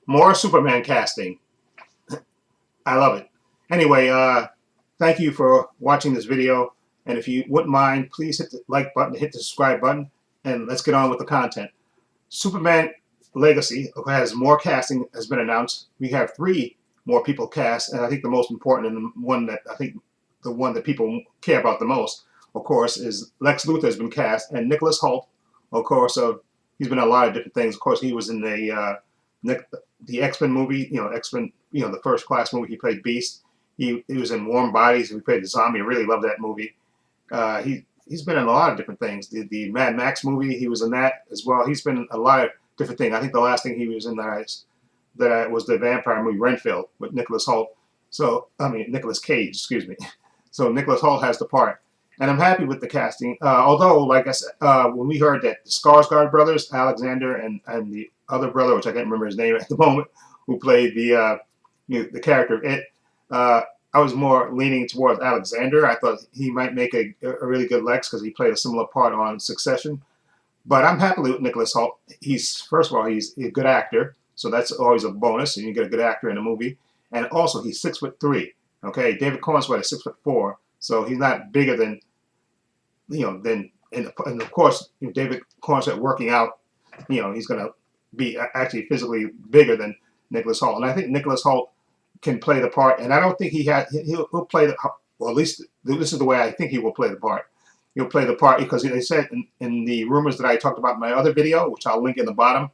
More Superman casting. I love it. Anyway, thank you for watching this video. And if you wouldn't mind, please hit the like button, hit the subscribe button, and let's get on with the content. Superman Legacy has more casting has been announced. We have 3 more people cast, and I think the most important and the one that I think the one that people care about the most, of course, is Lex Luthor has been cast, and Nicholas Hoult, of course, he's been in a lot of different things. Of course, he was in the X-Men movie, X-Men, the First Class movie. He played Beast. He was in Warm Bodies. He played the zombie. I really love that movie. He's been in a lot of different things. The Mad Max movie, he was in that as well. He's been in a lot of different things. I think the last thing he was in that was the vampire movie Renfield with Nicholas Hoult. So I mean Nicholas Cage, excuse me. So Nicholas Hoult has the part, and I'm happy with the casting. Although, like I said, when we heard that the Skarsgård brothers, Alexander and the other brother, which I can't remember his name at the moment, who played the character of It. I was more leaning towards Alexander. I thought he might make a really good Lex because he played a similar part on Succession. But I'm happy with Nicholas Hoult. He's first of all he's a good actor, so that's always a bonus, and you get a good actor in a movie. And also he's 6'3". Okay, David Cornsweet is 6'4", so he's not bigger than and of course David Cornsweet working out, he's going to be actually physically bigger than Nicholas Hoult. And I think Nicholas Hoult can play the part, and I don't think he'll play the, well, at least this is the way I think he will play the part. He'll play the part because they said in the rumors that I talked about in my other video, which I'll link in the bottom,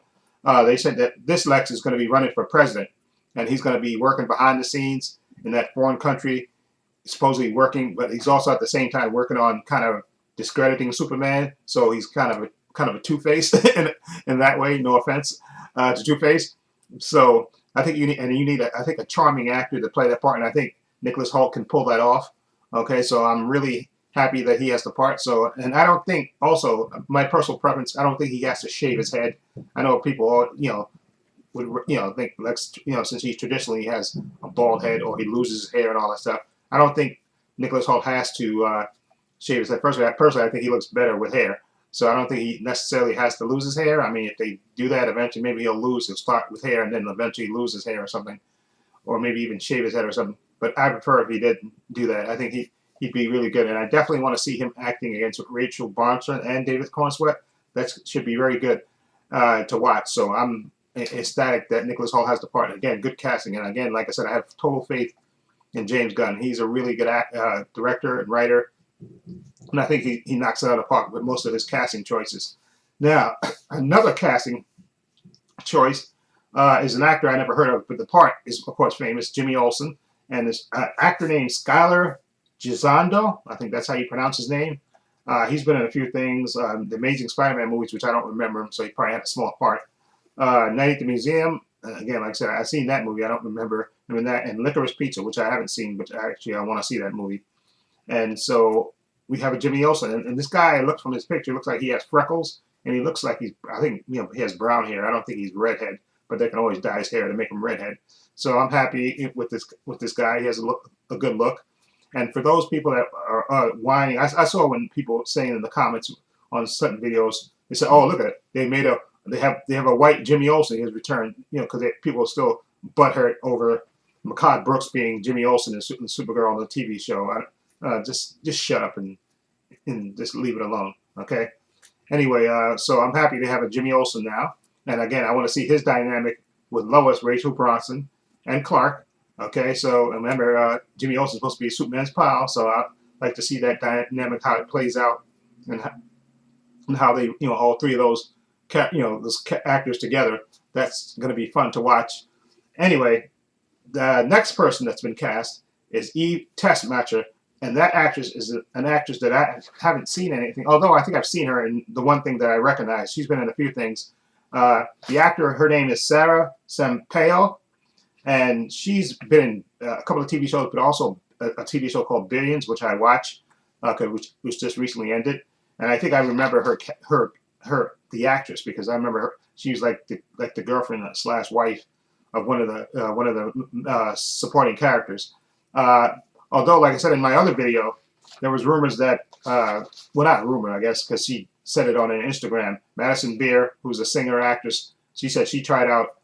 they said that this Lex is going to be running for president, and he's going to be working behind the scenes in that foreign country, supposedly working, but he's also at the same time working on kind of discrediting Superman. So he's kind of a Two-Face in that way. No offense to Two-Face. So I think you need I think a charming actor to play that part, and I think Nicholas Hoult can pull that off. Okay, so I'm really happy that he has the part. So, and I don't think, also my personal preference, I don't think he has to shave his head. I know people, would think Lex, since he traditionally has a bald head or he loses his hair and all that stuff. I don't think Nicholas Hoult has to shave his head. Personally, I think he looks better with hair. So I don't think he necessarily has to lose his hair. I mean, if they do that, eventually maybe he'll start with hair and then eventually lose his hair or something. Or maybe even shave his head or something. But I prefer if he didn't do that. I think he'd be really good. And I definitely want to see him acting against Rachel Barnson and David Cornsweet. That should be very good to watch. So I'm ecstatic that Nicholas Hoult has the part. Again, good casting. And again, like I said, I have total faith in James Gunn. He's a really good director and writer. And I think he knocks it out of the park with most of his casting choices. Now, another casting choice is an actor I never heard of, but the part is, of course, famous, Jimmy Olsen. And this actor named Skylar Gisondo, I think that's how you pronounce his name. He's been in a few things, the Amazing Spider-Man movies, which I don't remember, so he probably had a small part. Night at the Museum, again, like I said, I've seen that movie. I don't remember him in that. And Licorice Pizza, which I haven't seen, but actually I want to see that movie. And so we have a Jimmy Olsen, and this guy looks from his picture, looks like he has freckles, and he looks like I think he has brown hair. I don't think he's redhead, but they can always dye his hair to make him redhead. So I'm happy with this guy. He has a good look. And for those people that are whining, I saw when people saying in the comments on certain videos, they said, "Oh, look at it! They have a white Jimmy Olsen. He has returned." Because people are still butthurt over Mehcad Brooks being Jimmy Olsen in Supergirl on the TV show. Just shut up and just leave it alone, okay? Anyway, so I'm happy to have a Jimmy Olsen now, and again, I want to see his dynamic with Lois, Rachel Bronson, and Clark. Okay, so remember, Jimmy Olsen's supposed to be Superman's pal, so I'd like to see that dynamic, how it plays out, and how they, all 3 of those, those actors together. That's going to be fun to watch. Anyway, the next person that's been cast is Eve Tessmacher. And that actress is an actress that I haven't seen anything, although I think I've seen her in the one thing that I recognize. She's been in a few things. The actor, her name is Sarah Sampaio, and she's been in a couple of TV shows, but also a TV show called Billions, which I watch, which just recently ended. And I think I remember the actress, because I remember her. She was like the girlfriend / wife of one of the supporting characters. Although, like I said in my other video, there was rumors that, well, not rumor, I guess, because she said it on an Instagram. Madison Beer, who's a singer actress, she said she tried out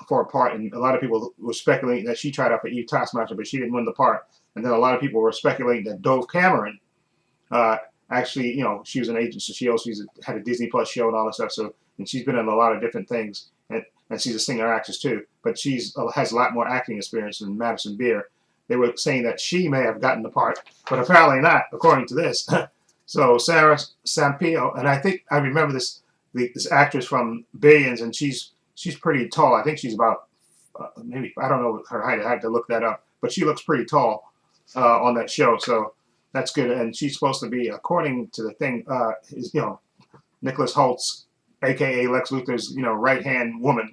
for a part, and a lot of people were speculating that she tried out for Eve Taskmaster, but she didn't win the part. And then a lot of people were speculating that Dove Cameron, uh, actually, she was an agent, so she also had a Disney Plus show and all that stuff. So, and she's been in a lot of different things, and she's a singer actress too. But she's has a lot more acting experience than Madison Beer. They were saying that she may have gotten the part, but apparently not, according to this. So Sarah Sampio, and I think I remember this actress from Billions, and she's pretty tall. I think she's about maybe, I don't know her height. I had to look that up, but she looks pretty tall on that show. So that's good. And she's supposed to be, according to the thing, is Nicholas Holt's, aka Lex Luthor's, right hand woman.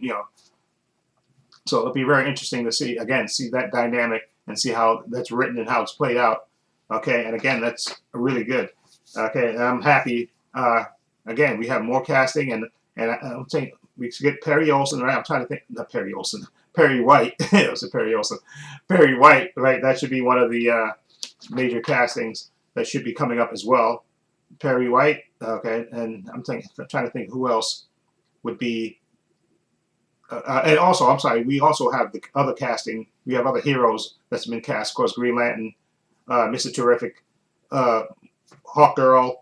So it'll be very interesting to see that dynamic and see how that's written and how it's played out. Okay, and again, that's really good. Okay, and I'm happy. Again, we have more casting, and I'm saying we should get Perry Olsen. Right? I'm trying to think, not Perry Olsen, Perry White. It was a Perry Olsen, Perry White. Right, that should be one of the major castings that should be coming up as well. Perry White. Okay, and I'm trying to think who else would be. And also, I'm sorry, we also have the other casting. We have other heroes that's been cast. Of course, Green Lantern, Mr. Terrific, Hawkgirl,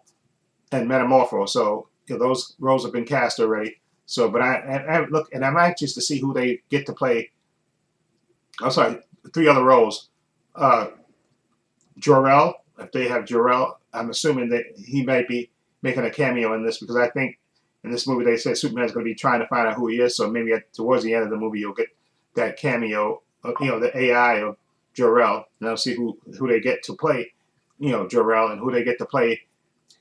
and Metamorpho. So those roles have been cast already. So, but I look, and I'm anxious to see who they get to play. I'm sorry, 3 other roles. Jor-el, if they have Jor-el, I'm assuming that he might be making a cameo in this, because I think in this movie they said Superman's going to be trying to find out who he is. So maybe towards the end of the movie you'll get that cameo, the AI of Jor-el, and I'll see who they get to play, Jor-el, and who they get to play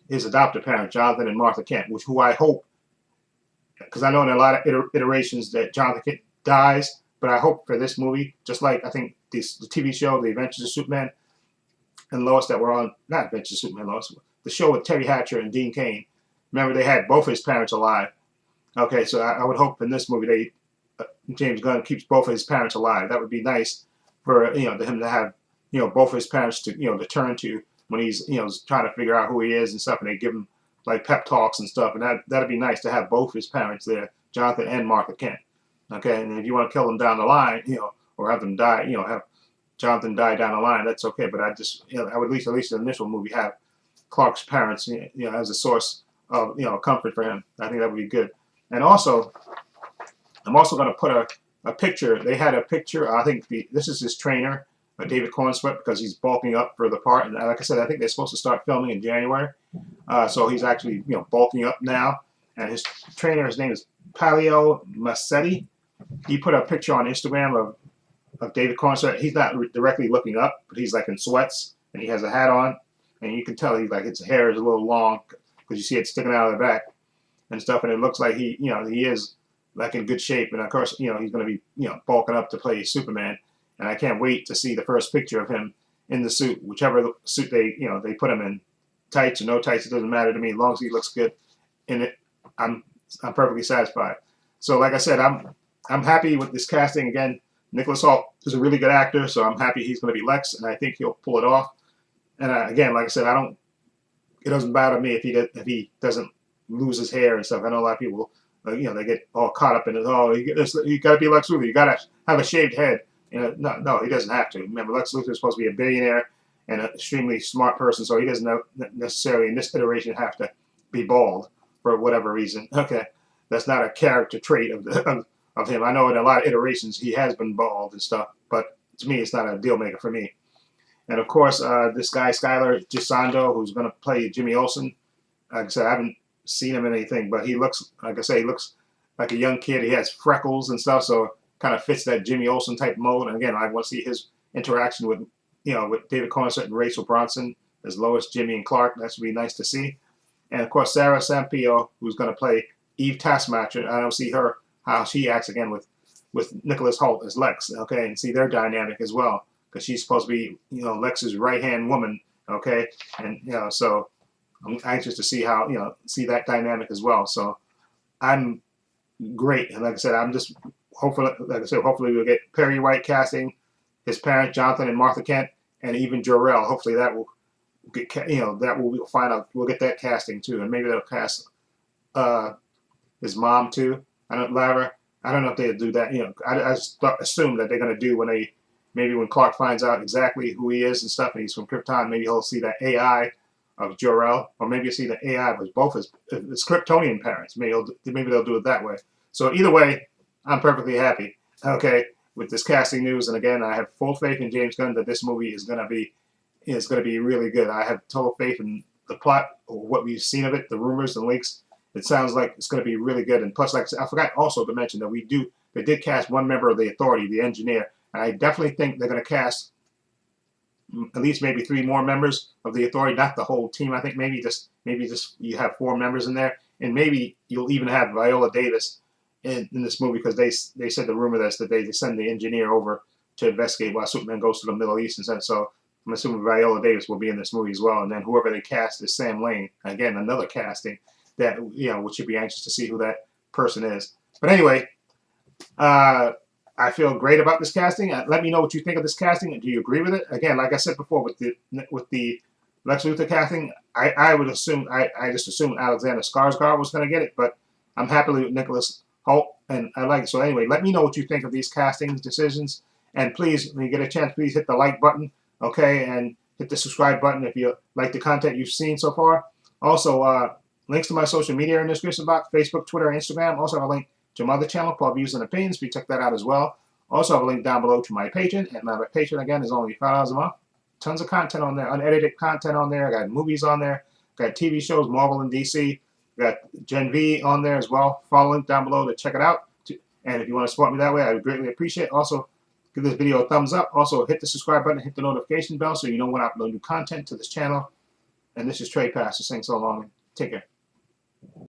his adoptive parents, Jonathan and Martha Kent, who I hope, because I know in a lot of iterations that Jonathan Kent dies, but I hope for this movie, just like I think the TV show, The Adventures of Superman and Lois that were on, not Adventures of Superman, Lois, the show with Terry Hatcher and Dean Cain. Remember, they had both his parents alive. Okay, so I would hope in this movie James Gunn keeps both of his parents alive. That would be nice for him to have both of his parents to to turn to when he's trying to figure out who he is and stuff, and they give him like pep talks and stuff, and that'd be nice to have both his parents there, Jonathan and Martha Kent. Okay, and if you want to kill them down the line, or have them die, have Jonathan die down the line, that's okay. But I just I would at least in the initial movie have Clark's parents as a source of comfort for him. I think that would be good. And also, I'm also going to put a picture. They had a picture. I think this is his trainer, David Cornsweet, because he's bulking up for the part. And like I said, I think they're supposed to start filming in January. So he's actually bulking up now. And his trainer, his name is Palio Massetti. He put a picture on Instagram of David Cornsweet. He's not directly looking up, but he's like in sweats and he has a hat on, and you can tell he's like his hair is a little long because you see it sticking out of the back and stuff. And it looks like he is like in good shape. And of course, he's going to be bulking up to play Superman. And I can't wait to see the first picture of him in the suit, whichever suit they put him in, tights or no tights. It doesn't matter to me as long as he looks good in it. I'm perfectly satisfied. So like I said, I'm happy with this casting. Again, Nicholas Hoult is a really good actor, so I'm happy he's going to be Lex, and I think he'll pull it off. And again, like I said, it doesn't bother me if he doesn't lose his hair and stuff. I know a lot of people, they get all caught up in it. Oh, you got to be Lex Luthor. You got to have a shaved head. No, he doesn't have to. Remember, Lex Luthor is supposed to be a billionaire and an extremely smart person, so he doesn't necessarily in this iteration have to be bald for whatever reason. Okay, that's not a character trait of him. I know in a lot of iterations he has been bald and stuff, but to me, it's not a deal maker for me. And of course, this guy Skylar Gisondo, who's going to play Jimmy Olsen. Like I said, I haven't seen him in anything, but he looks, like I say, he looks like a young kid. He has freckles and stuff, so kind of fits that Jimmy Olsen type mold. And again, I want to see his interaction with David Cornsweet and Rachel Bronson as Lois, Jimmy, and Clark. That should be nice to see. And of course, Sarah Sampio, who's going to play Eve Taskmaster. I don't see her how she acts again with Nicholas Hoult as Lex. Okay, and see their dynamic as well, because she's supposed to be Lex's right hand woman. Okay, and so I'm anxious to see how see that dynamic as well. So I'm great, and like I said, I'm just hopefully we'll get Perry White casting, his parents Jonathan and Martha Kent, and even Jor-el. Hopefully that will get we'll find out. We'll get that casting too, and maybe they'll cast his mom too. I don't Lara. I don't know if they'll do that. I just assume that they're going to do when they maybe when Clark finds out exactly who he is and stuff, and he's from Krypton. Maybe he'll see that AI of Jor-el, or maybe he'll see the AI of both his Kryptonian parents. Maybe they'll do it that way. So either way, I'm perfectly happy. Okay, with this casting news, and again, I have full faith in James Gunn that this movie is going to be really good. I have total faith in the plot, or what we've seen of it, the rumors and leaks. It sounds like it's going to be really good. And plus, like I said, I forgot also to mention that they did cast one member of the Authority, the engineer, and I definitely think they're going to cast at least maybe 3 more members of the Authority, not the whole team. I think maybe just you have 4 members in there, and maybe you'll even have Viola Davis in this movie, because they said the rumor that they send the engineer over to investigate while Superman goes to the Middle East, and so I'm assuming Viola Davis will be in this movie as well. And then whoever they cast is Sam Lane. Again, another casting that we should be anxious to see who that person is. But anyway, I feel great about this casting. Let me know what you think of this casting. Do you agree with it? Again, like I said before, with the Lex Luthor casting, I would assume I just assumed Alexander Skarsgård was going to get it, but I'm happily with Nicholas Hoult, and I like it. So anyway, let me know what you think of these casting decisions, and please, when you get a chance, please hit the like button, okay, and hit the subscribe button if you like the content you've seen so far. Also, links to my social media in the description box: Facebook, Twitter, Instagram. Also, have a link to my other channel called Views and Opinions. Please check that out as well. Also, I have a link down below to my Patreon, and my Patreon again is only $5 a month. Tons of content on there, unedited content on there. I got movies on there, got TV shows, Marvel and DC. Got Gen V on there as well. Follow the link down below to check it out. And if you want to support me that way, I would greatly appreciate it. Also, give this video a thumbs up. Also, hit the subscribe button, hit the notification bell so you know when I upload new content to this channel. And this is Trey Pastor saying so long. Take care.